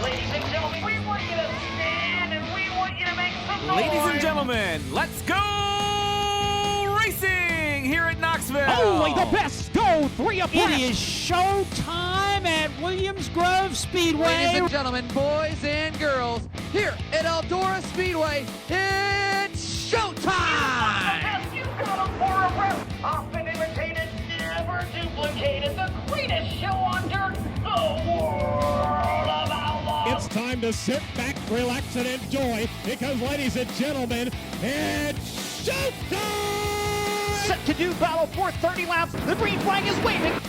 Ladies and gentlemen, we want you to stand and we want you to make some noise. Ladies and gentlemen, let's go racing here at Knoxville. Only the best go three abreast. It is show time at Williams Grove Speedway. Ladies and gentlemen, boys and girls, here at Eldora Speedway, it's showtime! You've got a for a rep. Often imitated, never duplicated. The greatest show on dirt, the world of outlaws. It's time to sit back, relax, and enjoy because, ladies and gentlemen, it's showtime! Set to do battle for 30 laps. The green flag is waving.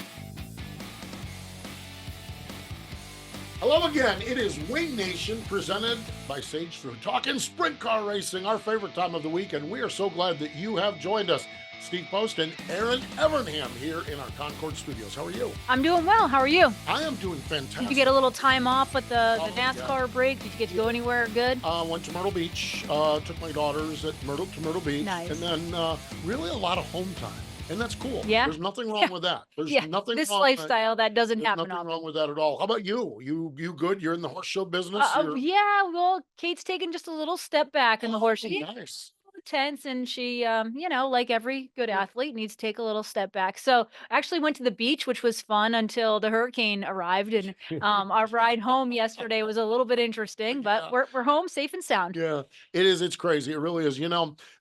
Hello again. It is Wing Nation presented by Sage Fruit. Talking sprint car racing, our favorite time of the week, and we are so glad that you have joined us. Steve Post and Erin Evernham here in our Concord studios. How are you? I'm doing well. How are you? I am doing fantastic. Did you get a little time off with the NASCAR yeah. break? Did you get to go anywhere good? Went to Myrtle Beach, took my daughters to Myrtle Beach. Nice. And then really a lot of home time. And that's cool. Yeah. There's nothing wrong with that. There's nothing this wrong lifestyle that doesn't There's happen nothing often. wrong with that at all. How about you? You good? You're in the horse show business? Yeah, well, Kate's taking just a little step back in the horse. She's Nice. tense, and she, like every good athlete, needs to take a little step back. So actually went to the beach, which was fun until the hurricane arrived, and our ride home yesterday was a little bit interesting, but we're home safe and sound. Yeah, it is. It's crazy. It really is.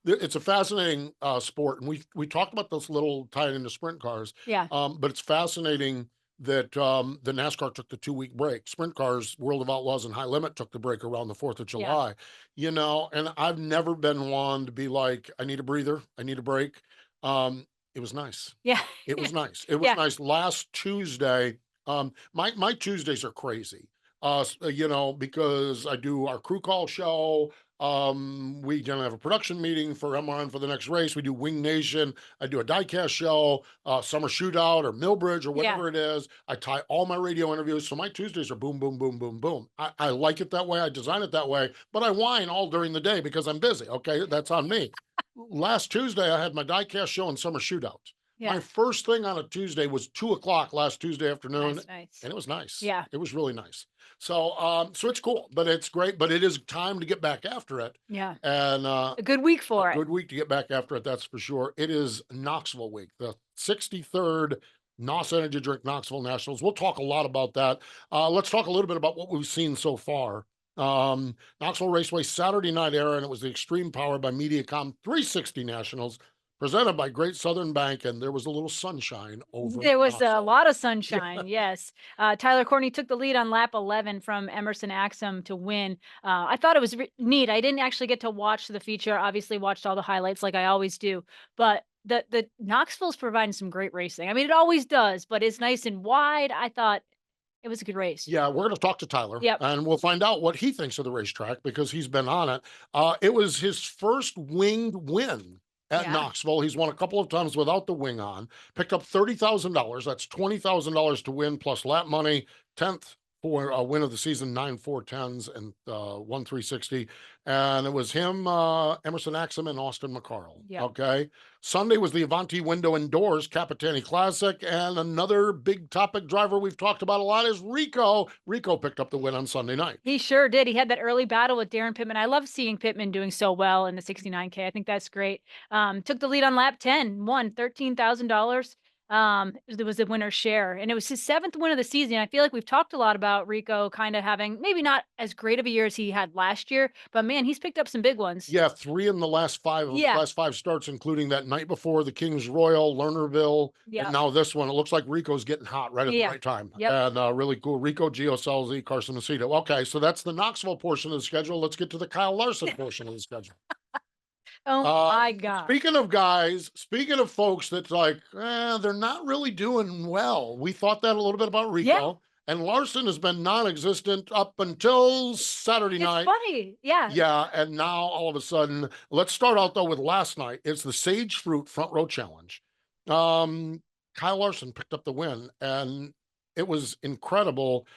It's a fascinating sport, and we talked about this little tied into sprint cars. Yeah. But it's fascinating that the NASCAR took the 2-week break. Sprint cars, World of Outlaws and High Limit took the break around the 4th of July. And I've never been one to be like, I need a breather, I need a break. It was nice. Yeah. It was nice. It was nice. Last Tuesday, my Tuesdays are crazy. Because I do our crew call show. We generally have a production meeting for MRN for the next race. We do Wing Nation. I do a diecast show, summer shootout or Millbridge or whatever it is. I tie all my radio interviews. So my Tuesdays are boom, boom, boom, boom, boom. I like it that way. I design it that way, but I whine all during the day because I'm busy. Okay. That's on me. Last Tuesday, I had my diecast show and summer shootout. Yeah. My first thing on a Tuesday was 2:00 last Tuesday afternoon. That's nice. And it was nice. Yeah. It was really nice. So it's cool, but it's great, but it is time to get back after it. Yeah. And A good week for a it. good week to get back after it. That's for sure. It is Knoxville week, the 63rd NOS Energy Drink Knoxville Nationals. We'll talk a lot about that. Let's talk a little bit about what we've seen so far. Knoxville Raceway Saturday night, Erin. It was the Extreme Power by Mediacom 360 Nationals, presented by Great Southern Bank, and there was a little sunshine over. There was a Knoxville. lot of sunshine, yes. Tyler Courtney took the lead on lap 11 from Emerson Axum to win. I thought it was neat. I didn't actually get to watch the feature. Obviously, watched all the highlights like I always do. But the Knoxville's providing some great racing. I mean, it always does, but it's nice and wide. I thought it was a good race. Yeah, we're going to talk to Tyler, and we'll find out what he thinks of the racetrack because he's been on it. It was his first winged win at Knoxville. He's won a couple of times without the wing on, picked up $30,000. That's $20,000 to win plus lap money, 10th for a win of the season, 9 410s and 1 360. And it was him, Emerson Axum, and Austin McCarl. Yep. Okay. Sunday was the Avanti Window Indoors Capitani Classic. And another big topic driver we've talked about a lot is Rico. Rico picked up the win on Sunday night. He sure did. He had that early battle with Darren Pittman. I love seeing Pittman doing so well in the 69K. I think that's great. Took the lead on lap 10, won $13,000. There was a winner's share, and it was his 7th win of the season. I feel like we've talked a lot about Rico kind of having maybe not as great of a year as he had last year, but man, he's picked up some big ones. Yeah, 3 in the last 5 starts, including that night before the Kings Royal, Lernerville, and now this one. It looks like Rico's getting hot right at the right time. Yep. And really cool. Rico, Gio Salzi, Carson Macedo. Okay, so that's the Knoxville portion of the schedule. Let's get to the Kyle Larson portion of the schedule. Oh my God. Speaking of folks that's like, they're not really doing well. We thought that a little bit about Rico. Yeah. And Larson has been non-existent up until Saturday night. Funny. Yeah. Yeah. And now all of a sudden, let's start out though with last night. It's the Sage Fruit Front Row Challenge. Kyle Larson picked up the win, and it was incredible.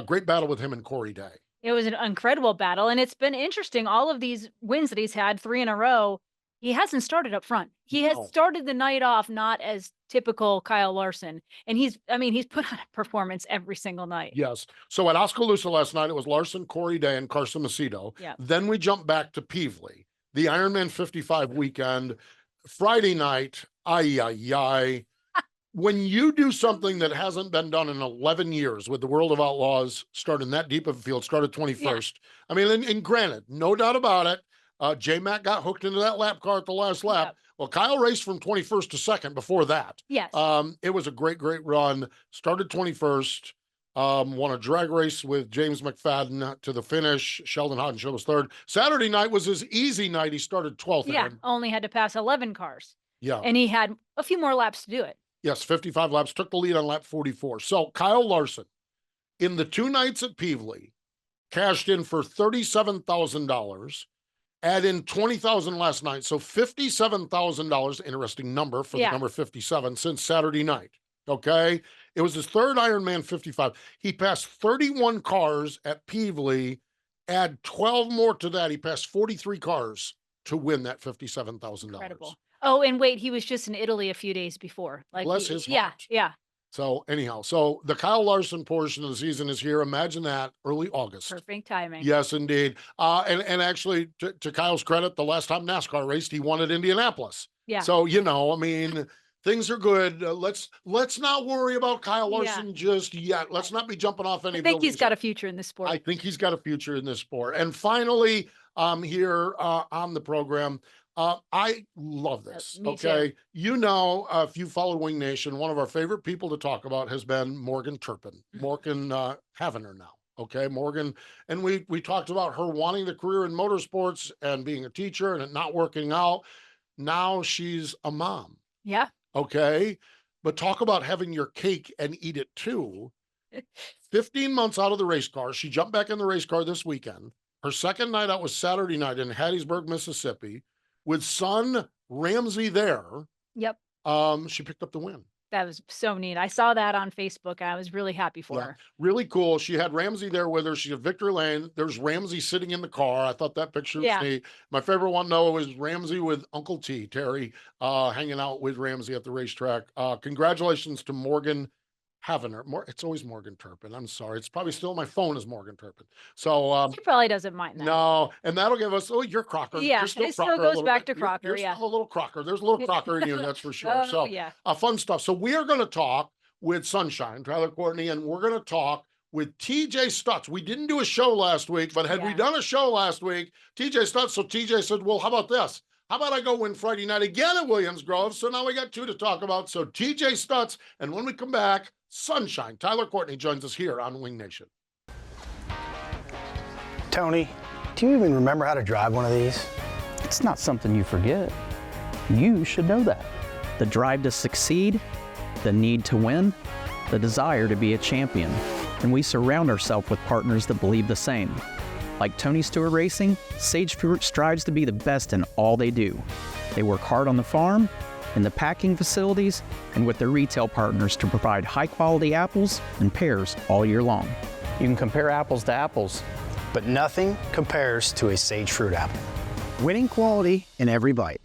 Great battle with him and Corey Day. It was an incredible battle, and it's been interesting. All of these wins that he's had, 3 in a row, He hasn't started up front. He has No. started the night off not as typical Kyle Larson, and he's put on a performance every single night. Yes. So at Oskaloosa last night, it was Larson, Corey Day, and Carson Macedo. Yeah. Then we jumped back to Peevely, the Ironman 55 weekend. Friday night, when you do something that hasn't been done in 11 years with the World of Outlaws, starting that deep of a field, started 21st. I mean, and granted, no doubt about it, J-Mac got hooked into that lap car at the last lap. Yep. Well, Kyle raced from 21st to second before that. Yes. It was a great, great run. Started 21st, won a drag race with James McFadden to the finish. Sheldon Hodenshaw was third. Saturday night was his easy night. He started 12th. Yeah. Erin. Only had to pass 11 cars. Yeah. And he had a few more laps to do it. Yes, 55 laps, took the lead on lap 44. So Kyle Larson, in the 2 nights at Peevely, cashed in for $37,000, add in $20,000 last night. So $57,000, interesting number for the number 57, since Saturday night. Okay. It was his third Ironman 55. He passed 31 cars at Peevely, add 12 more to that. He passed 43 cars to win that $57,000. Incredible. Oh, and wait, he was just in Italy a few days before. Like, Bless his yeah, heart. yeah. So anyhow, so the Kyle Larson portion of the season is here. Imagine that, early August. Perfect timing. Yes, indeed. And actually, to Kyle's credit, the last time NASCAR raced, he won at Indianapolis. Yeah. So, things are good. Let's not worry about Kyle Larson just yet. Let's not be jumping off any I think he's buildings. got a future in this sport. I think he's got a future in this sport. And finally, here on the program, I love this. Me Okay. too. If you follow Wing Nation, one of our favorite people to talk about has been Morgan Turpin, Morgan Havener now. Okay. Morgan. And we talked about her wanting the career in motorsports and being a teacher and it not working out. Now she's a mom. Yeah. Okay. But talk about having your cake and eat it too. 15 months out of the race car. She jumped back in the race car this weekend. Her second night out was Saturday night in Hattiesburg, Mississippi. With son Ramsey there, Yep. she picked up the win. That was so neat. I saw that on Facebook and I was really happy for her. Really cool. She had Ramsey there with her. She had Victory Lane. There's Ramsey sitting in the car. I thought that picture was neat. My favorite one, though, was Ramsey with Uncle T, Terry, hanging out with Ramsey at the racetrack. Congratulations to Morgan Havener. It's always Morgan Turpin. I'm sorry. It's probably still my phone is Morgan Turpin. So He probably doesn't mind that. no, and that'll give us, you're Crocker. Yeah, You're still it still Crocker a goes little back bit. to Crocker, You're yeah. still a little Crocker. There's a little Crocker in you, that's for sure. Oh, So yeah. fun stuff. So we are going to talk with Sunshine, Tyler Courtney, and we're going to talk with TJ Stutts. We didn't do a show last week, but had we done a show last week, TJ Stutts, so TJ said, well, how about this? How about I go win Friday night again at Williams Grove? So now we got 2 to talk about. So TJ Stutts, and when we come back, Sunshine. Tyler Courtney joins us here on Wing Nation. Tony, do you even remember how to drive one of these? It's not something you forget. You should know that. The drive to succeed, the need to win, the desire to be a champion. And we surround ourselves with partners that believe the same. Like Tony Stewart Racing, Sage Fruit strives to be the best in all they do. They work hard on the farm, in the packing facilities, and with their retail partners to provide high-quality apples and pears all year long. You can compare apples to apples, but nothing compares to a Sage Fruit apple. Winning quality in every bite.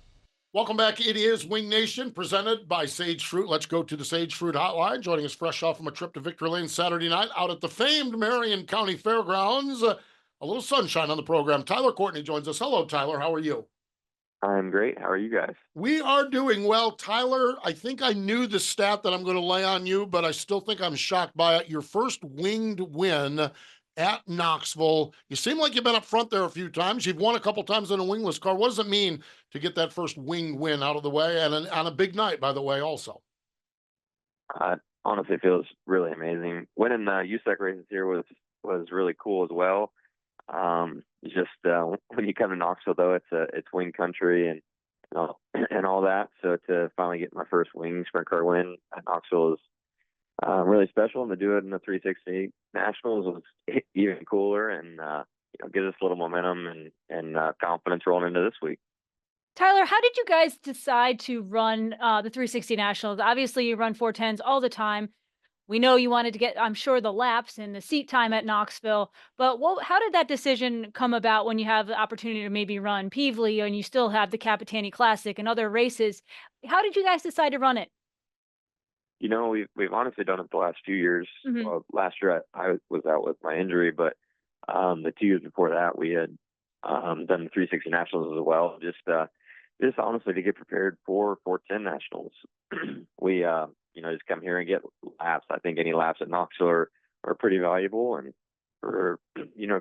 Welcome back. It is Wing Nation, presented by Sage Fruit. Let's go to the Sage Fruit Hotline. Joining us fresh off from a trip to Victory Lane Saturday night out at the famed Marion County Fairgrounds. A little sunshine on the program. Tyler Courtney joins us. Hello, Tyler. How are you? I'm great. How are you guys? We are doing well. Tyler, I think I knew the stat that I'm going to lay on you, but I still think I'm shocked by it. Your first winged win at Knoxville. You seem like you've been up front there a few times. You've won a couple times in a wingless car. What does it mean to get that first winged win out of the way, and on a big night, by the way, also? Honestly, it feels really amazing. Winning the USAC races here was really cool as well. Just when you come to Knoxville, though, it's wing country and all that. So to finally get my first wing sprint car win at Knoxville is really special, and to do it in the 360 Nationals was even cooler, and gives us a little momentum and confidence rolling into this week. Tyler, how did you guys decide to run the 360 Nationals? Obviously, you run 410s all the time. We know you wanted to get, I'm sure, the laps and the seat time at Knoxville, but how did that decision come about when you have the opportunity to maybe run Peevely and you still have the Capitani Classic and other races? How did you guys decide to run it? We've honestly done it the last few years. Mhm. Well, last year I was out with my injury, but the 2 years before that we had done the 360 Nationals as well. Just honestly to get prepared for 410 Nationals. We just come here and get laps. I think any laps at Knoxville are pretty valuable, and for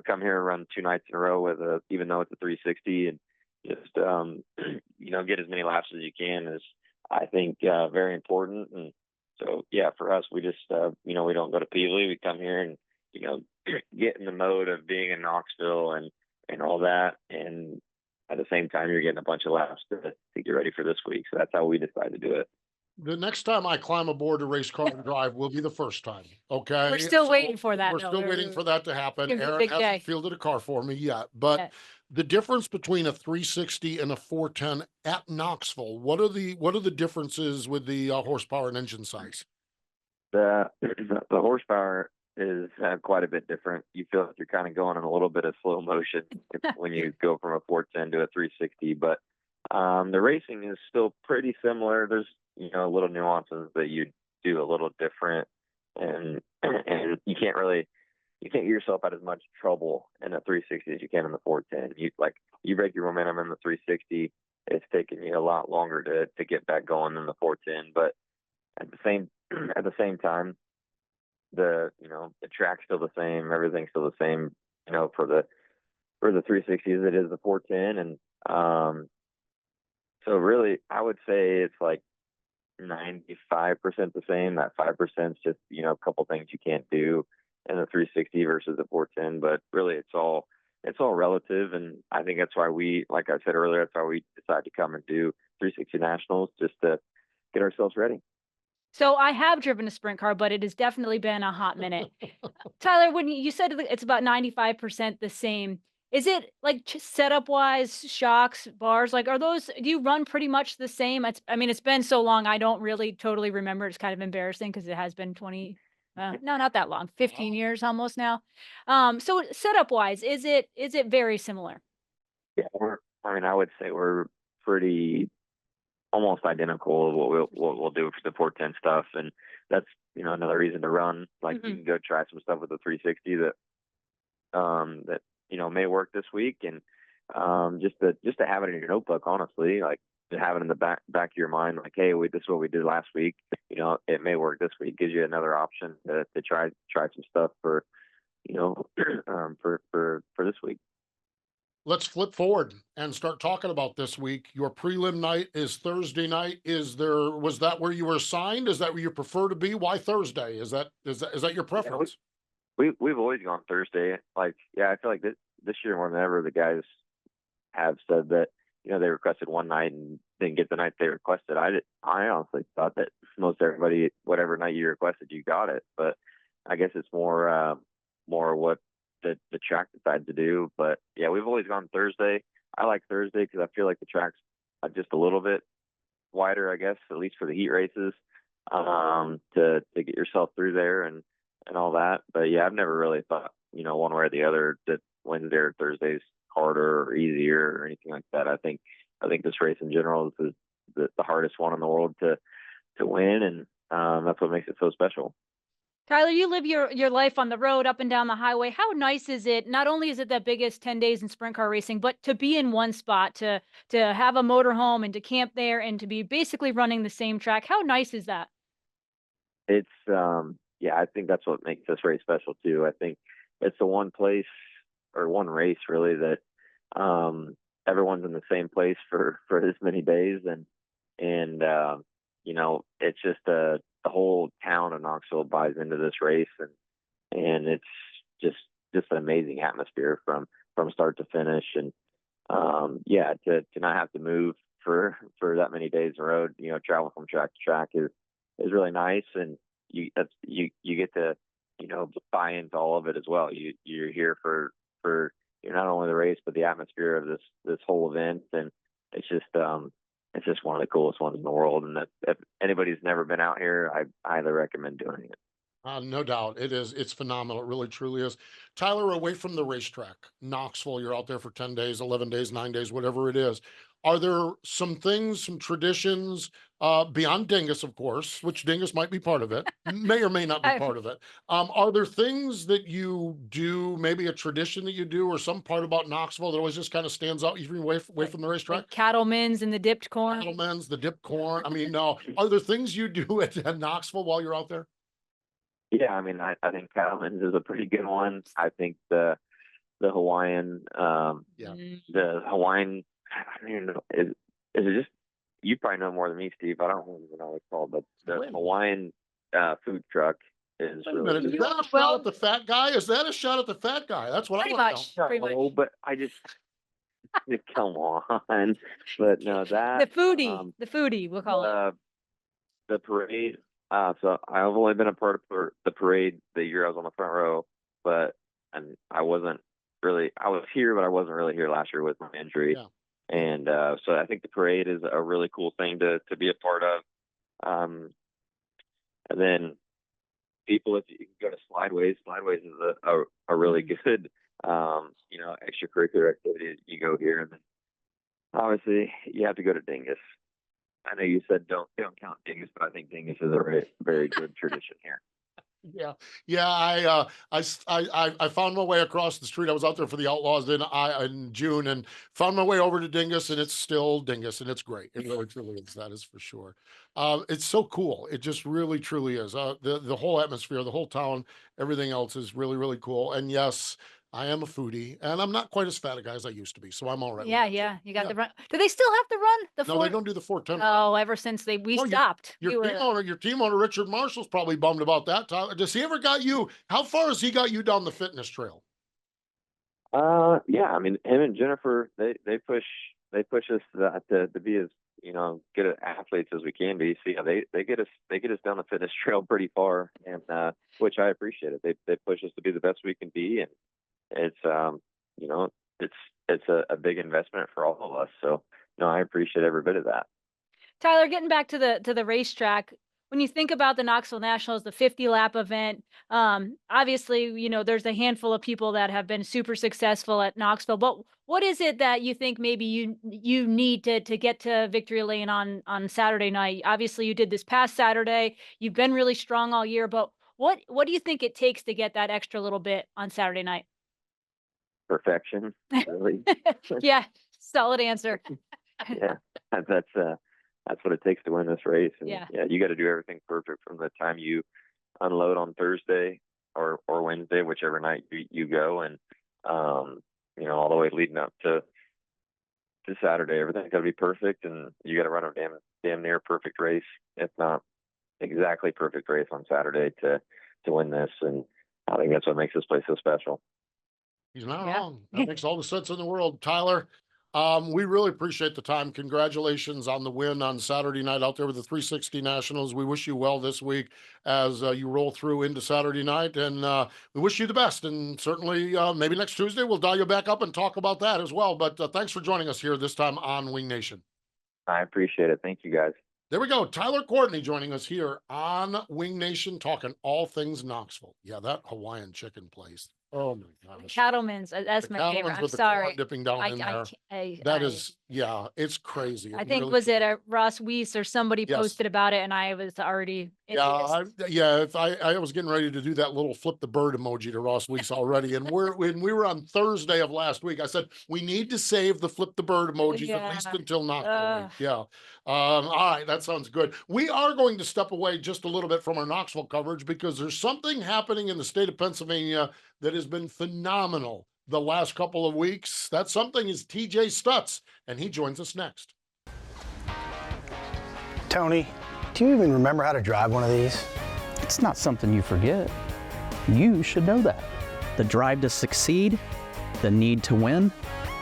come here and run 2 nights in a row with even though it's a 360, and just get as many laps as you can is, I think, very important. And so yeah, for us, we just we don't go to Peevely. We come here and get in the mode of being in Knoxville and all that, and at the same time you're getting a bunch of laps to get ready for this week. So that's how we decided to do it. The next time I climb aboard a race car and drive will be the first time. Okay. We're still So waiting for that. we're though. still waiting for that to happen. It's gonna be a Erin big hasn't day. fielded a car for me yet, but Yeah. the difference between a 360 and a 410 at Knoxville, what are the differences with the horsepower and engine size? The horsepower is quite a bit different. You feel like you're kind of going in a little bit of slow motion when you go from a 410 to a 360, but the racing is still pretty similar. There's little nuances that you do a little different, and you can't get yourself out as much trouble in a 360 as you can in the 410. You break your momentum in the 360, it's taking you a lot longer to get back going than the 410. But at the same time, the track's still the same, everything's still the same, for the 360 as it is the 410, and so really I would say it's like 95% the same. That 5% is just a couple things you can't do in the 360 versus the 410, but really it's all relative. And I think that's why like I said earlier, that's why we decided to come and do 360 Nationals, just to get ourselves ready. So I have driven a sprint car, but it has definitely been a hot minute. Tyler, when you said it's about 95% the same, is it like setup wise, shocks, bars? Like, do you run pretty much the same? It's been so long, I don't really totally remember. It's kind of embarrassing because it has been 20, no, not that long, 15 years almost now. So setup wise, is it very similar? Yeah, I would say we're pretty almost identical of what we'll do for the 410 stuff, and that's another reason to run. Like you can go try some stuff with the 360 that may work this week, and just to have it in your notebook, honestly, like to have it in the back of your mind, like, hey, this is what we did last week. It may work this week. Gives you another option to try some stuff for for this week. Let's flip forward and start talking about this week. Your prelim night is Thursday night. Was that where you were assigned? Is that where you prefer to be? Why Thursday? Is that your preference? We've always gone Thursday. Like, yeah, I feel like this year more than ever, the guys have said that they requested one night and didn't get the night they requested. I honestly thought that most everybody, whatever night you requested, you got it. But I guess it's more what the track decides to do. But yeah, we've always gone Thursday. I like Thursday because I feel like the track's just a little bit wider, I guess, at least for the heat races, to get yourself through there and all that. But yeah, I've never really thought one way or the other that Wednesday or Thursday's harder or easier or anything like that. I think this race in general is the hardest one in the world to win, and that's what makes it so special. Tyler, you live your life on the road, up and down the highway. How nice is it? Not only is it the biggest 10 days in sprint car racing, but to be in one spot, to have a motorhome and to camp there and to be basically running the same track. How nice is that? It's yeah, I think that's what makes this race special too. I think it's the one place or one race really that everyone's in the same place for this many days, and it's just the whole town of Knoxville buys into this race, and it's just an amazing atmosphere from start to finish. And yeah, to not have to move for that many days on the road, travel from track to track is really nice, and you get to buy into all of it as well. You're here for not only the race but the atmosphere of this whole event, and it's just one of the coolest ones in the world. And if anybody's never been out here, I highly recommend doing it. No doubt. It's phenomenal. It really, truly is. Tyler, away from the racetrack, Knoxville, you're out there for 10 days, 11 days, 9 days, whatever it is. Are there some things, some traditions, beyond Dingus, of course, which Dingus might be part of it, may or may not be part of it. Are there things that you do, maybe a tradition that you do, or some part about Knoxville that always just kind of stands out even away from the racetrack? Like cattlemen's and the dipped corn. Cattlemen's, the dipped corn. I mean, no. Are there things you do at Knoxville while you're out there? Yeah, I mean, I think Cattleman's is a pretty good one. I think the Hawaiian, Yeah. the Hawaiian, I don't even know, is it just, you probably know more than me, Steve. I don't even know what it's called, but the Hawaiian food truck is Wait a minute, really is that a shot at the fat guy? Is that a shot at the fat guy? That's what I Pretty want much. to know. Pretty much. No, but I just come on. But no, that The foodie, we'll call it. the parade. So I've only been a part of the parade the year I was on the front row, and I was here, but I wasn't really here last year with my injury. Yeah. And so I think the parade is a really cool thing to be a part of. And then people, if you can go to Slideways is a really good, extracurricular activity. You go here, and then obviously you have to go to Dingus. I know you said don't count Dingus, but I think Dingus is a very, very good tradition here. Yeah. I found my way across the street. I was out there for the Outlaws in June, and found my way over to Dingus, and it's still Dingus, and it's great. It really, truly is. That is for sure. It's so cool. It just really, truly is. The whole atmosphere, the whole town, everything else is really, really cool. And yes, I am a foodie, and I'm not quite as fat a guy as I used to be, so I'm all right. Yeah, with that, yeah. too. You got the run. Do they still have the run? The No, four? they don't do the 410. Oh, ever since we Oh, stopped. Your team owner, Richard Marshall's probably bummed about that. Tyler, does he ever got you? How far has he got you down the fitness trail? Yeah, I mean, him and Jennifer, they push us to be as good at athletes as we can be. So yeah, they get us down the fitness trail pretty far, and which I appreciate it. They push us to be the best we can be, and it's it's a big investment for all of us. So no, I appreciate every bit of that. Tyler, getting back to the racetrack, when you think about the Knoxville Nationals, the 50-lap event, obviously, there's a handful of people that have been super successful at Knoxville, but what is it that you think maybe you need to get to victory lane on Saturday night? Obviously, you did this past Saturday. You've been really strong all year, but what do you think it takes to get that extra little bit on Saturday night? Perfection, really. Yeah, solid answer. Yeah, that's what it takes to win this race. And Yeah. You got to do everything perfect from the time you unload on Thursday or Wednesday, whichever night you go, and all the way leading up to Saturday. Everything's got to be perfect, and you got to run a damn near perfect race, if not exactly perfect race on Saturday to win this. And I think that's what makes this place so special. He's not wrong. That makes all the sense in the world. Tyler, we really appreciate the time. Congratulations on the win on Saturday night out there with the 360 Nationals. We wish you well this week as you roll through into Saturday night, and we wish you the best. And certainly maybe next Tuesday we'll dial you back up and talk about that as well. But thanks for joining us here this time on Wing Nation. I appreciate it. Thank you, guys. There we go. Tyler Courtney joining us here on Wing Nation, talking all things Knoxville. Yeah, that Hawaiian chicken place. Oh my gosh. Cattlemen's, that's The my Cattlemen's favorite. I'm with the corn sorry. dipping down in there. That is, yeah, it's crazy. I It think really was is. it Ross Weiss or somebody Yes. posted about it, and I was already Yeah, if I was getting ready to do that little flip the bird emoji to Ross Weiss already, and when we were on Thursday of last week, I said we need to save the flip the bird emojis at least until Knoxville week. Yeah. All right, that sounds good. We are going to step away just a little bit from our Knoxville coverage because there's something happening in the state of Pennsylvania that has been phenomenal the last couple of weeks. That something is TJ Stutts, and he joins us next. Tony, do you even remember how to drive one of these? It's not something you forget. You should know that. The drive to succeed, the need to win,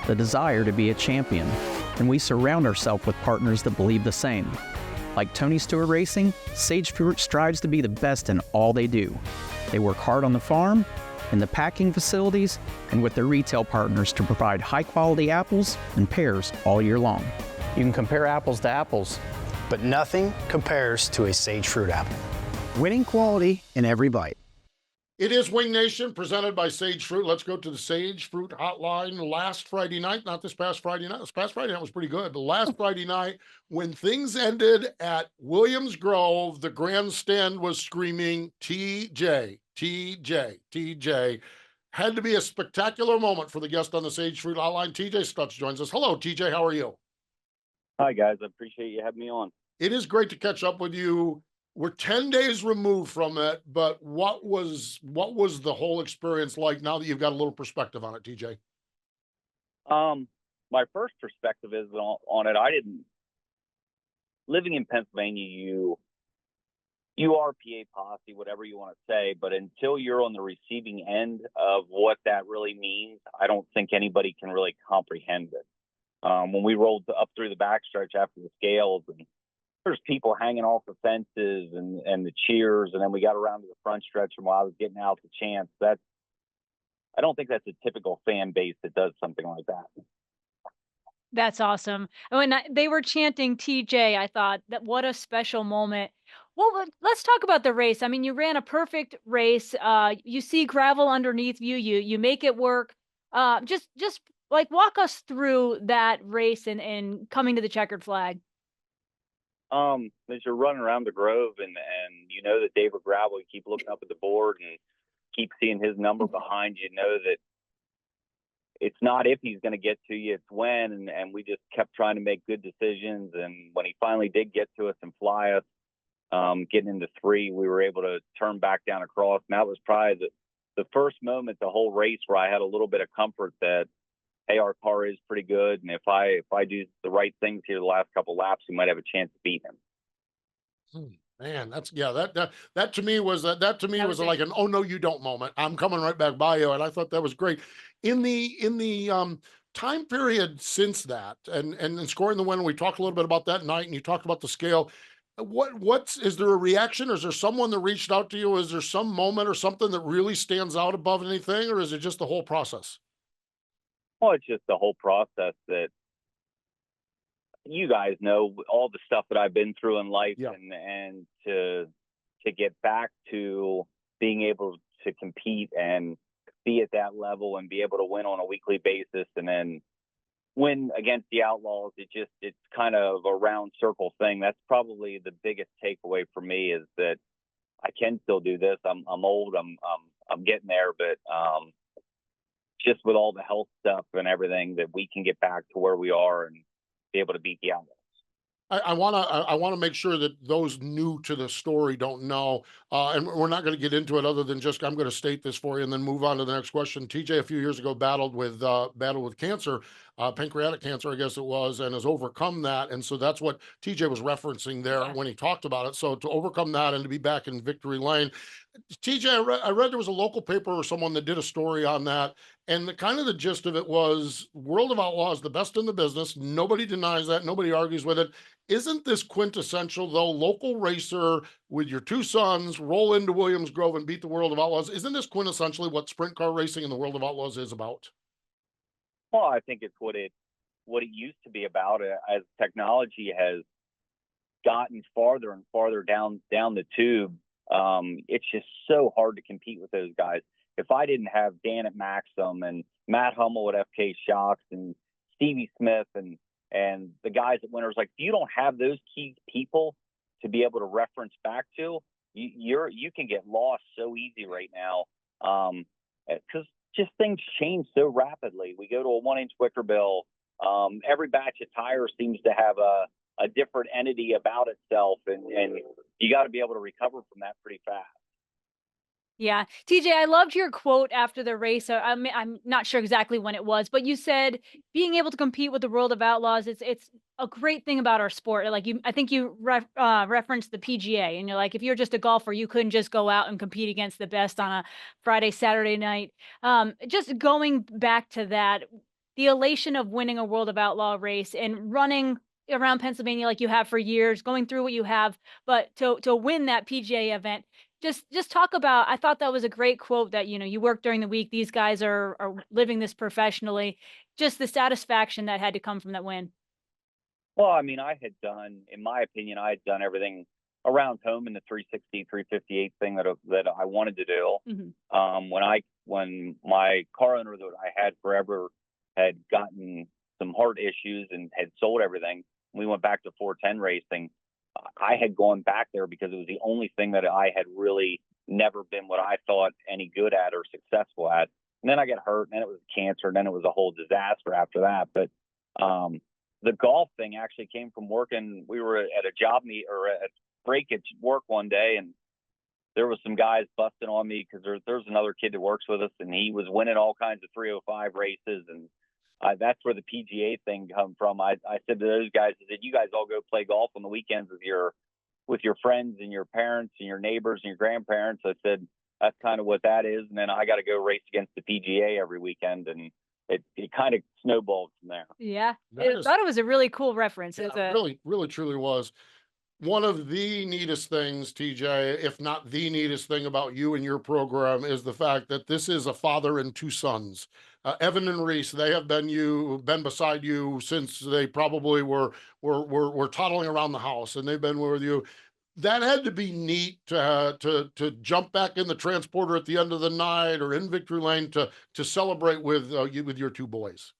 the desire to be a champion. And we surround ourselves with partners that believe the same. Like Tony Stewart Racing, Sage Fruit strives to be the best in all they do. They work hard on the farm, in the packing facilities, and with their retail partners to provide high-quality apples and pears all year long. You can compare apples to apples, but nothing compares to a Sage Fruit apple. Winning quality in every bite. It is Wing Nation presented by Sage Fruit. Let's go to the Sage Fruit hotline. Last Friday night, not this past Friday night. This past Friday night was pretty good. But last Friday night, when things ended at Williams Grove, the grandstand was screaming, TJ, TJ, TJ. Had to be a spectacular moment for the guest on the Sage Fruit hotline. TJ Stutts joins us. Hello, TJ. How are you? Hi, guys. I appreciate you having me on. It is great to catch up with you. We're 10 days removed from it, but what was the whole experience like now that you've got a little perspective on it, TJ? My first perspective is on it. I didn't living in Pennsylvania. You are PA posse, whatever you want to say, but until you're on the receiving end of what that really means, I don't think anybody can really comprehend it. When we rolled up through the backstretch after the scales, and there's people hanging off the fences and the cheers, and then we got around to the front stretch, and while I was getting out the chants, I don't think that's a typical fan base that does something like that. That's awesome. And when they were chanting TJ, I thought that what a special moment. Well, let's talk about the race. I mean, you ran a perfect race. You see gravel underneath you. You make it work. Just like walk us through that race and coming to the checkered flag. As you're running around the Grove and you know that David Gravel, you keep looking up at the board and keep seeing his number behind you, know that it's not if he's going to get to you, it's when. And we just kept trying to make good decisions. And when he finally did get to us and fly us, getting into 3, we were able to turn back down across. And that was probably the first moment the whole race where I had a little bit of comfort that, hey, our car is pretty good, and if I do the right things here the last couple laps, we might have a chance to beat him. Man, that to me was like an oh no you don't moment. I'm coming right back by you, and I thought that was great. In the time period since that, and scoring the win, we talked a little bit about that night, and you talked about the scale. Is there a reaction? Or is there someone that reached out to you? Is there some moment or something that really stands out above anything, or is it just the whole process? Well, it's just the whole process that you guys know, all the stuff that I've been through in life, and to get back to being able to compete and be at that level and be able to win on a weekly basis and then win against the Outlaws. It's kind of a round circle thing. That's probably the biggest takeaway for me, is that I can still do this. I'm old. I'm getting there, but just with all the health stuff and everything, that we can get back to where we are and be able to beat the Outlaws. I want to make sure that those new to the story don't know, and we're not going to get into it other than just I'm going to state this for you and then move on to the next question. TJ a few years ago battled with cancer, pancreatic cancer, I guess it was, and has overcome that. And so that's what TJ was referencing there when he talked about it. So to overcome that and to be back in victory lane, TJ, I read there was a local paper or someone that did a story on that. And the gist of it was World of Outlaws, the best in the business. Nobody denies that. Nobody argues with it. Isn't this quintessential, though? Local racer with your 2 sons roll into Williams Grove and beat the World of Outlaws. Isn't this quintessentially what sprint car racing in the World of Outlaws is about? Well, I think it's what it used to be about. As technology has gotten farther and farther down the tube, it's just so hard to compete with those guys. If I didn't have Dan at Maxim and Matt Hummel at FK Shocks and Stevie Smith and the guys at Winners, like, if you don't have those key people to be able to reference back to, you can get lost so easy right now, because just things change so rapidly. We go to a 1-inch wicker bill. Every batch of tires seems to have a different entity about itself, and you got to be able to recover from that pretty fast. Yeah. TJ, I loved your quote after the race. I'm not sure exactly when it was, but you said being able to compete with the World of Outlaws, it's a great thing about our sport. Like I think you referenced the PGA, and you're like, if you're just a golfer, you couldn't just go out and compete against the best on a Friday, Saturday night. Just going back to that, the elation of winning a World of Outlaw race and running around Pennsylvania like you have for years, going through what you have, but to win that PGA event. Just talk about, I thought that was a great quote that, you work during the week. These guys are living this professionally. Just the satisfaction that had to come from that win. Well, I mean, in my opinion, I had done everything around home in the 360, 358 thing that I wanted to do. When my car owner that I had forever had gotten some heart issues and had sold everything, we went back to 410 racing. I had gone back there because it was the only thing that I had really never been what I thought any good at or successful at. And then I got hurt, and then it was cancer, and then it was a whole disaster after that. But the golf thing actually came from working. We were at a job meet or at break at work one day, and there was some guys busting on me because there's another kid that works with us, and he was winning all kinds of 305 races, and that's where the PGA thing come from. I said to those guys, I said, you guys all go play golf on the weekends with your friends and your parents and your neighbors and your grandparents. I said, that's kind of what that is. And then I got to go race against the PGA every weekend. And it kind of snowballed from there. Yeah. I thought it was a really cool reference. Yeah, it really, truly was. One of the neatest things, TJ, if not the neatest thing about you and your program is the fact that this is a father and two sons. Evan and Reese, they have been beside you since they probably were toddling around the house, and they've been with you. That had to be neat to jump back in the transporter at the end of the night or in victory lane to celebrate with your two boys.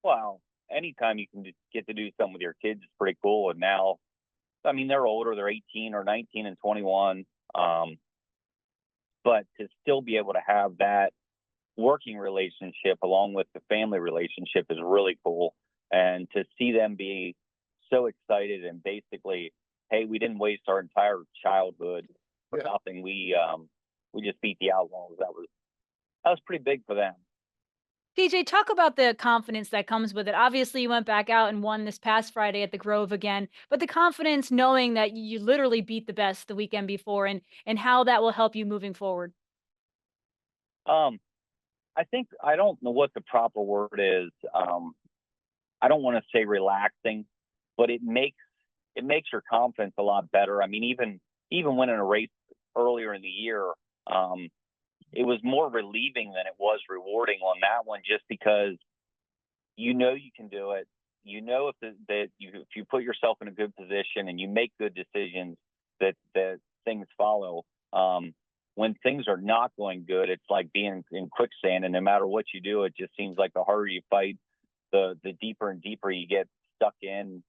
Well, anytime you can get to do something with your kids is pretty cool. And now, I mean, they're older; they're 18 or 19 and 21. But to still be able to have that working relationship along with the family relationship is really cool. And to see them be so excited and basically, hey, we didn't waste our entire childhood for nothing. We just beat the Outlaws. That was pretty big for them. TJ, talk about the confidence that comes with it. Obviously, you went back out and won this past Friday at the Grove again, but the confidence knowing that you literally beat the best the weekend before and how that will help you moving forward. I think, I don't know what the proper word is. I don't want to say relaxing, but it makes your confidence a lot better. I mean, even winning a race earlier in the year, it was more relieving than it was rewarding on that one, just because you can do it. You know, if you put yourself in a good position and you make good decisions, that things follow. When things are not going good, it's like being in quicksand, and no matter what you do, it just seems like the harder you fight, the deeper and deeper you get stuck in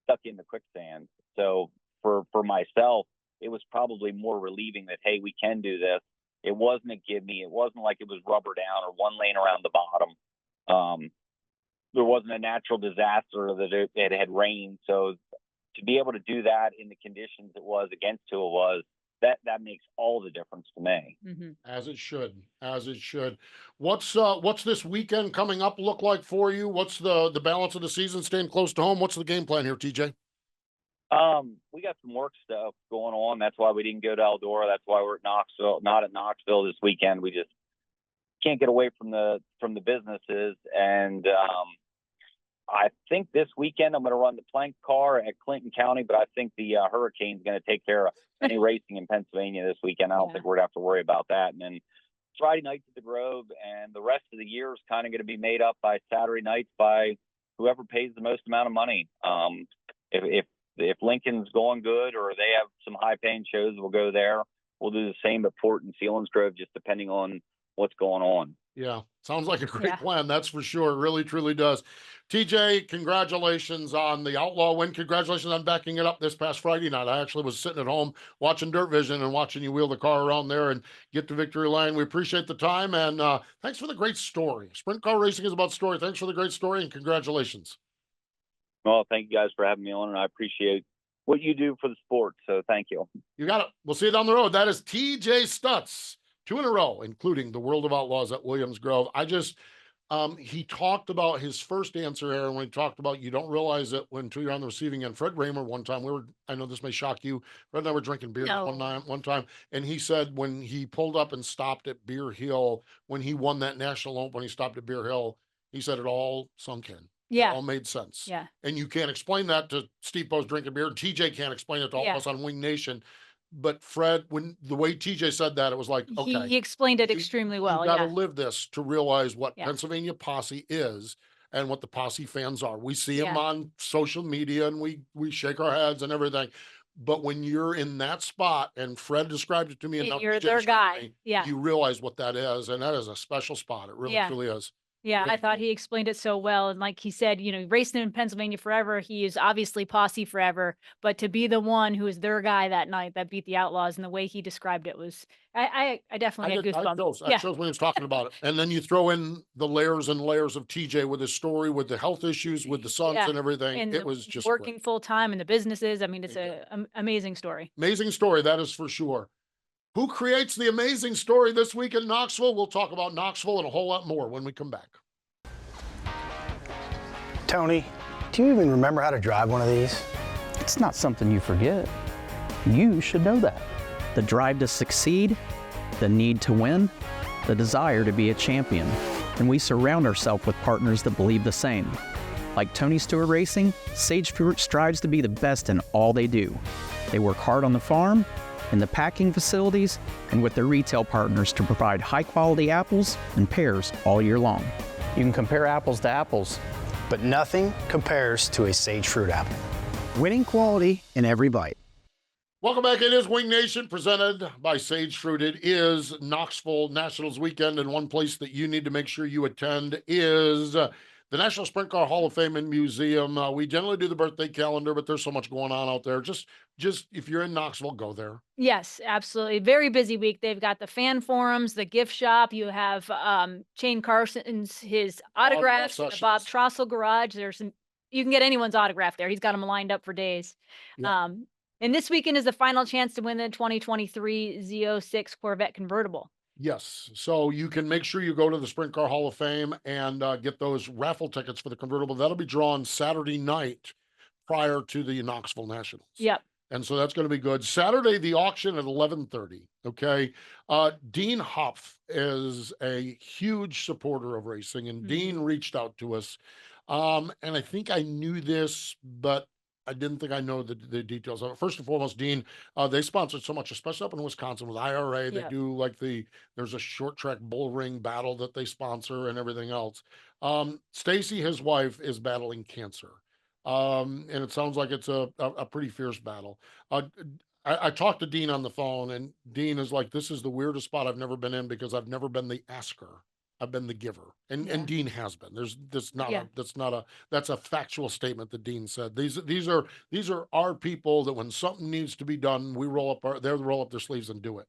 the quicksand. So for myself, it was probably more relieving that, hey, we can do this. It wasn't a gimme. It wasn't like it was rubber down or one lane around the bottom. There wasn't a natural disaster that it had rained. So to be able to do that in the conditions it was against who it was, that makes all the difference to me. Mm-hmm. As it should. What's this weekend coming up look like for you? What's the balance of the season, staying close to home? What's the game plan here, TJ? We got some work stuff going on. That's why we didn't go to Eldora. That's why we're at Knoxville, not at Knoxville this weekend. We just can't get away from the businesses. And I think this weekend I'm going to run the plank car at Clinton County, but I think the Hurricane's going to take care of any racing in Pennsylvania this weekend. I don't think we're going to have to worry about that. And then Friday nights at the Grove, and the rest of the year is kind of going to be made up by Saturday nights by whoever pays the most amount of money. If Lincoln's going good or they have some high-paying shows, we'll go there. We'll do the same at Port and Selinsgrove, just depending on what's going on. Yeah, sounds like a great plan. That's for sure. It really, truly does. TJ, congratulations on the Outlaw win. Congratulations on backing it up this past Friday night. I actually was sitting at home watching Dirt Vision and watching you wheel the car around there and get to victory lane. We appreciate the time, and thanks for the great story. Sprint car racing is about story. Thanks for the great story, and congratulations. Well, thank you guys for having me on, and I appreciate what you do for the sport. So thank you. You got it. We'll see you down the road. That is TJ Stutts, 2 in a row, including the World of Outlaws at Williams Grove. He talked about his first answer, Erin, when he talked about you don't realize it until you're on the receiving end. Fred Raymer, one time, I know this may shock you, Fred and I were drinking beer one time, and he said when he pulled up and stopped at Beer Hill, when he won that national open, when he stopped at Beer Hill, he said it all sunk in. Yeah. It all made sense. Yeah. And you can't explain that to Steve Post drinking beer. TJ can't explain it to all of us on Wing Nation. But Fred, when the way TJ said that, it was like, okay. He explained it extremely well. You got to live this to realize what Yeah. Pennsylvania Posse is and what the Posse fans are. We see them on social media and we shake our heads and everything. but when you're in that spot, and Fred described it to me, And enough you're TJ their described guy. to me, Yeah. you realize what that is, and that is a special spot. It really Yeah. truly is. Yeah, I Yeah. thought he explained it so well. And like he said, racing in Pennsylvania forever. He is obviously posse forever, but to be the one who is their guy that night that beat the Outlaws, and the way he described it was, I definitely had goosebumps. I chose when he was talking about it. And then you throw in the layers and layers of TJ with his story, with the health issues, with the sons Yeah. and everything. And It was just working great. full time in the businesses. I mean, it's Yeah. amazing story. Amazing story, that is for sure. Who creates the amazing story this week in Knoxville? We'll talk about Knoxville and a whole lot more when we come back. Tony, do you even remember how to drive one of these? It's not something you forget. You should know that. The drive to succeed, the need to win, the desire to be a champion. And we surround ourselves with partners that believe the same. Like Tony Stewart Racing, Sage Fruit strives to be the best in all they do. They work hard on the farm, in the packing facilities, and with their retail partners to provide high-quality apples and pears all year long. You can compare apples to apples, but nothing compares to a Sage Fruit apple. Winning quality in every bite. Welcome back. It is Wing Nation, presented by Sage Fruit. It is Knoxville Nationals weekend, and one place that you need to make sure you attend is the National Sprint Car Hall of Fame and Museum. We generally do the birthday calendar, but there's so much going on out there. Just if you're in Knoxville, go there. Yes, absolutely. Very busy week. They've got the fan forums, the gift shop. You have Shane Carson's his autographs, in the Bob Trossel garage. You can get anyone's autograph there. He's got them lined up for days. Yeah. And this weekend is the final chance to win the 2023 Z06 Corvette convertible. Yes. So you can make sure you go to the Sprint Car Hall of Fame and get those raffle tickets for the convertible. That'll be drawn Saturday night prior to the Knoxville Nationals. Yep. And so that's going to be good. Saturday, the auction at 11:30. Okay. Dean Hopf is a huge supporter of racing, and Dean reached out to us. And I think I knew this, but I didn't think I know the details of it. First and foremost, Dean, they sponsored so much, especially up in Wisconsin with IRA. They do like there's a short track bull ring battle that they sponsor and everything else. Stacy, his wife, is battling cancer. And it sounds like it's a pretty fierce battle. I talked to Dean on the phone, and Dean is like, this is the weirdest spot I've never been in, because I've never been the asker. I've been the giver, and Dean has been. That's a factual statement that Dean said. These are our people that when something needs to be done, they roll up their sleeves and do it.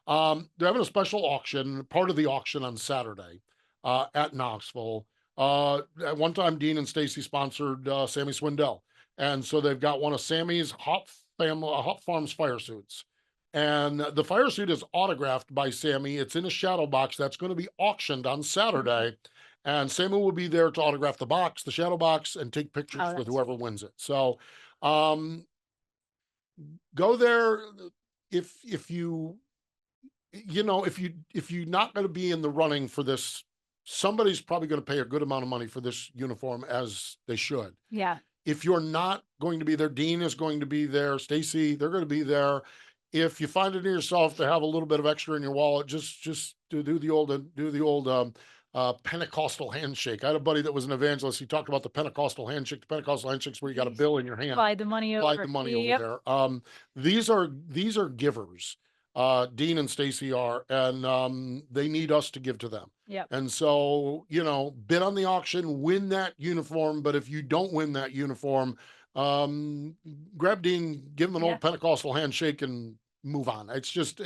They're having a special auction, part of the auction on Saturday, at Knoxville. At one time, Dean and Stacy sponsored Sammy Swindell, and so they've got one of Sammy's Hop Farms fire suits. And the fire suit is autographed by Sammy. It's in a shadow box that's going to be auctioned on Saturday. And Sammy will be there to autograph the box, the shadow box, and take pictures with whoever wins it. So go there if you're not going to be in the running for this. Somebody's probably going to pay a good amount of money for this uniform, as they should. Yeah. If you're not going to be there, Dean is going to be there. Stacy, they're going to be there. If you find it in yourself to have a little bit of extra in your wallet, just do the old Pentecostal handshake. I had a buddy that was an evangelist. He talked about the Pentecostal handshake. The Pentecostal handshakes where you got a bill in your hand. Slide the money over. Over there. These are givers. Dean and Stacy are, and they need us to give to them. Yep. And so, bid on the auction, win that uniform. But if you don't win that uniform, grab Dean, give him an old Pentecostal handshake, and move on. It's just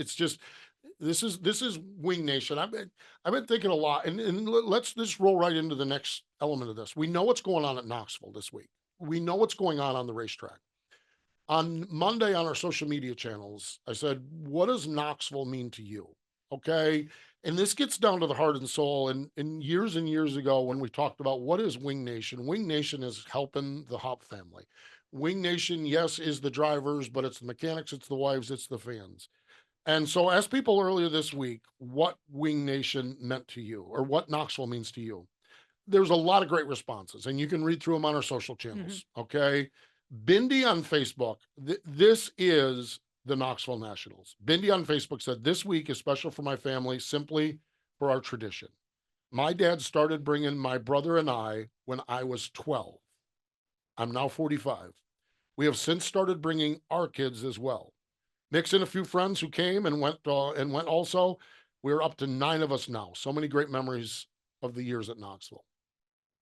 this is Wing Nation. I've been thinking a lot, and let's just roll right into the next element of this. We know what's going on at Knoxville this week. We know what's going on the racetrack. On Monday on our social media channels, I said, what does Knoxville mean to you? Okay. And this gets down to the heart and soul. And years ago, when we talked about what is Wing Nation is helping the Hop family. Wing Nation, yes, is the drivers, but it's the mechanics, it's the wives, it's the fans. And so ask people earlier this week what Wing Nation meant to you, or what Knoxville means to you. There's a lot of great responses, and you can read through them on our social channels. Okay. Bindi on Facebook, this is the Knoxville Nationals. Bindi on Facebook said, this week is special for my family, simply for our tradition. My dad started bringing my brother and I when I was 12. I'm now 45. We have since started bringing our kids as well. Mix in a few friends who came and went also. We're up to 9 of us now. So many great memories of the years at Knoxville.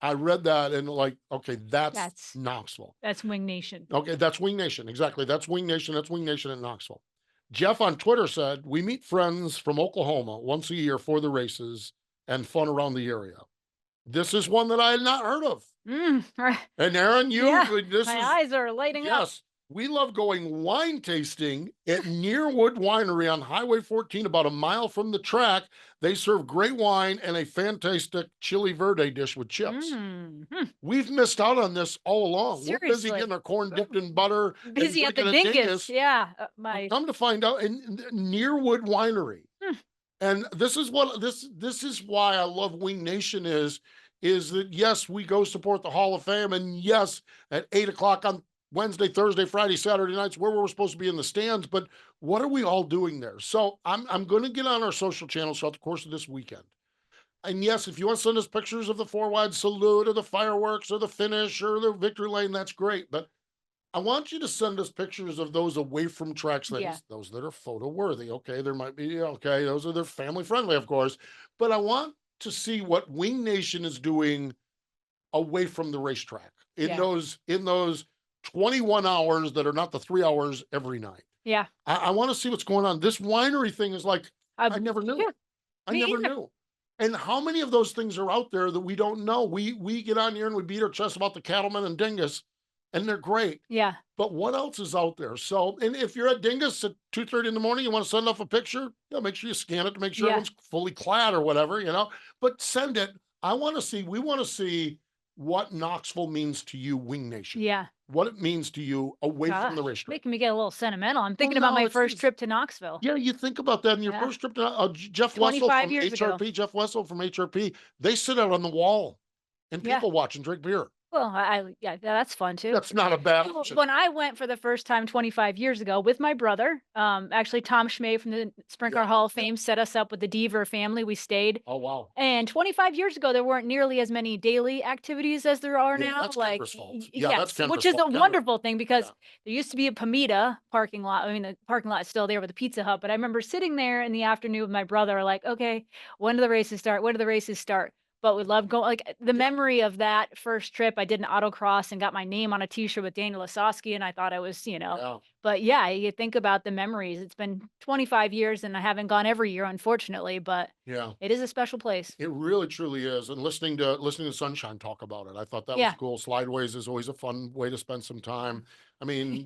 I read that and like, okay, that's Knoxville. That's Wing Nation. Okay, that's Wing Nation. Exactly. That's Wing Nation. That's Wing Nation at Knoxville. Jeff on Twitter said, we meet friends from Oklahoma once a year for the races and fun around the area. This is one that I had not heard of. Right. And Erin, my eyes are lighting up. Yes, we love going wine tasting at Nearwood Winery on Highway 14, about a mile from the track. They serve great wine and a fantastic chili verde dish with chips. We've missed out on this all along. Seriously. We're busy getting our corn dipped in butter. Busy at the dingus. Yeah. Come to find out, in Nearwood Winery. And this is what this is why I love Wing Nation is that yes, we go support the Hall of Fame, and yes, at 8 o'clock on Wednesday, Thursday, Friday, Saturday nights, where we're supposed to be in the stands, but what are we all doing there? So I'm going to get on our social channels throughout the course of this weekend. And yes, if you want to send us pictures of the 4-wide salute or the fireworks or the finish or the victory lane, that's great. But I want you to send us pictures of those away from track things, those that are photo worthy. Okay, there might be, okay, those are family friendly, of course. But I want to see what Wing Nation is doing away from the racetrack in those 21 hours that are not the 3 hours every night. Yeah. I want to see what's going on. This winery thing is like, I never knew. Yeah, I never knew. And how many of those things are out there that we don't know? We get on here and we beat our chest about the cattlemen and dingus, and they're great. Yeah. But what else is out there? So, and if you're at Dingus at 2:30 in the morning, you want to send off a picture, make sure you scan it to make sure everyone's fully clad or whatever, but send it. We want to see what Knoxville means to you, Wing Nation. Yeah. What it means to you away from the racetrack. Making me get a little sentimental. I'm thinking about my first trip to Knoxville. Yeah, you think about that in your first trip to Jeff Wessel from HRP. Jeff Wessel from HRP. They sit out on the wall and people watch and drink beer. Well, that's fun too. That's not a bad option. When I went for the first time 25 years ago with my brother, actually Tom Schmay from the Sprint Car Hall of Fame set us up with the Deaver family. We stayed. Oh, wow. And 25 years ago, there weren't nearly as many daily activities as there are now. That's like, Kendra's fault. yes, that's which is a fault. wonderful thing because there used to be a Pamita parking lot. I mean, the parking lot is still there with the Pizza Hut, but I remember sitting there in the afternoon with my brother, like, okay, when do the races start? When do the races start? But we love going, like the memory of that first trip. I did an autocross and got my name on a t-shirt with Daniel Lasowski, and I thought I was, but yeah, you think about the memories. It's been 25 years and I haven't gone every year, unfortunately, but it is a special place. It really, truly is. And listening to Sunshine talk about it, I thought that was cool. Slideways is always a fun way to spend some time. I mean,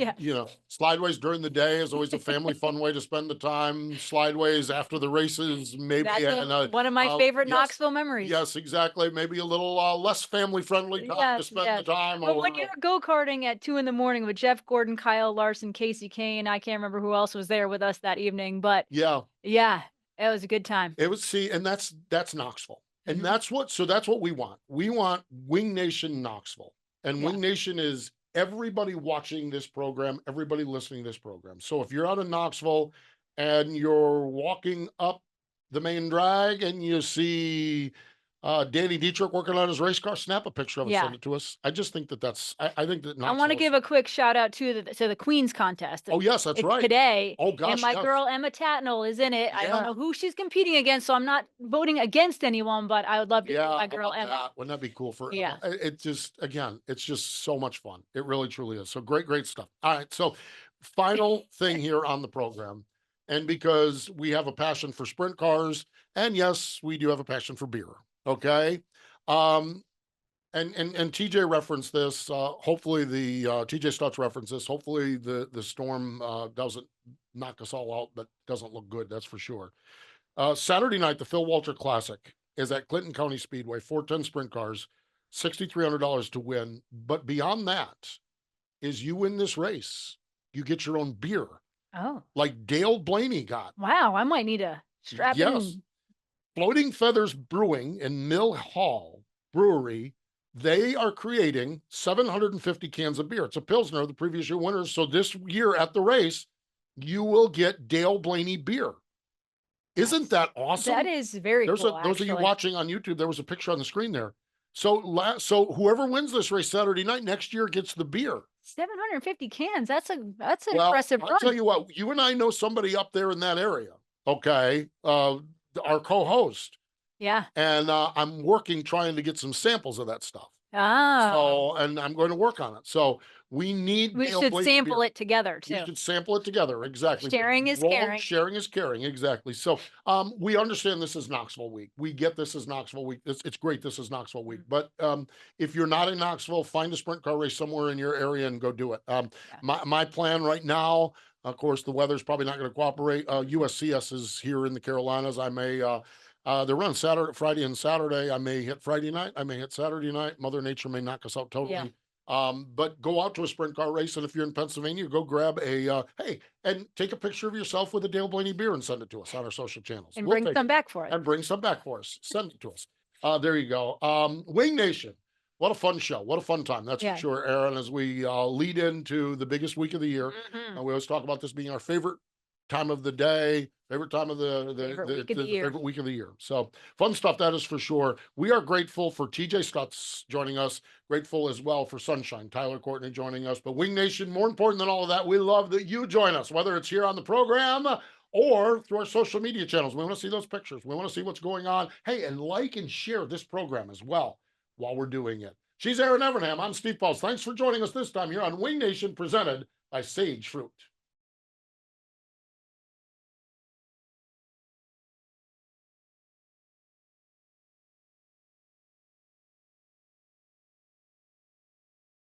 slideways during the day is always a family fun way to spend the time. Slideways after the races, maybe. One of my favorite Knoxville memories. Yes, exactly. Maybe a little less family friendly time to spend the time. But when you're go-karting at 2 a.m. with Jeff Gordon, Kyle Larson, Casey Kane, I can't remember who else was there with us that evening, but yeah, it was a good time. It was, and that's Knoxville. And that's what we want. We want Wing Nation Knoxville. And Wing Nation is everybody watching this program, everybody listening to this program. So if you're out in Knoxville and you're walking up the main drag and you see Danny Dietrich working on his race car, snap a picture of it, send it to us. I just think that's, I think that I want to give a quick shout out to the Queens contest. Oh, yes, that's right. Today. Oh, gosh. And my girl Emma Tatnell is in it. I don't know who she's competing against, so I'm not voting against anyone, but I would love to see my girl Emma. Wouldn't that be cool for her? Yeah. It just, again, it's just so much fun. It really, truly is. So great stuff. All right. So final thing here on the program. And because we have a passion for sprint cars, and yes, we do have a passion for beer. Okay. And TJ referenced this, hopefully the, TJ Stutts referenced this, hopefully the storm, doesn't knock us all out, but doesn't look good. That's for sure. Saturday night, the Phil Walter Classic is at Clinton County Speedway, 410 sprint cars, $6,300 to win. But beyond that is you win this race, you get your own beer. Oh, like Dale Blaney got. Wow. I might need a strap in. Floating Feathers Brewing in Mill Hall Brewery, they are creating 750 cans of beer. It's a Pilsner, the previous year winners. So this year at the race, you will get Dale Blaney beer. Isn't that awesome? That is very cool. Those of you watching on YouTube, there was a picture on the screen there. So whoever wins this race Saturday night next year gets the beer. 750 cans. That's an Well, impressive I'll run. tell you what, you and I know somebody up there in that area, okay? Our co-host, Yeah. and I'm working trying to get some samples of that stuff. Ah. So, and I'm going to work on it. So we need We Dale should Blaney sample beer. it together We too. should sample it together. Exactly. Sharing is caring. Sharing is caring. Exactly. So we understand this is Knoxville week. We get this is Knoxville week. It's great. This is Knoxville week. But if you're not in Knoxville, find a sprint car race somewhere in your area and go do it. My plan right now, of course, the weather's probably not going to cooperate. USCS is here in the Carolinas. I may they're running Friday and Saturday. I may hit Friday night. I may hit Saturday night. Mother Nature may knock us out totally. Yeah. But go out to a sprint car race, and if you're in Pennsylvania, go grab a hey, and take a picture of yourself with a Dale Blaney beer and send it to us on our social channels. And We'll bring take some it. back for us. And bring some back for us. Send it to us. There you go. Wing Nation. What a fun show. What a fun time. That's Yeah. for sure, Erin, as we lead into the biggest week of the year. Mhm. We always talk about this being our favorite time of the day, favorite time of Favorite week of the year. favorite week of the year. So fun stuff, that is for sure. We are grateful for TJ Stutts joining us. Grateful as well for Sunshine, Tyler, Courtney joining us. But Wing Nation, more important than all of that, we love that you join us, whether it's here on the program or through our social media channels. We want to see those pictures. We want to see what's going on. Hey, and like and share this program as well while we're doing it. She's Erin Evernham. I'm Steve Pauls. Thanks for joining us this time here on Wing Nation, presented by Sage Fruit.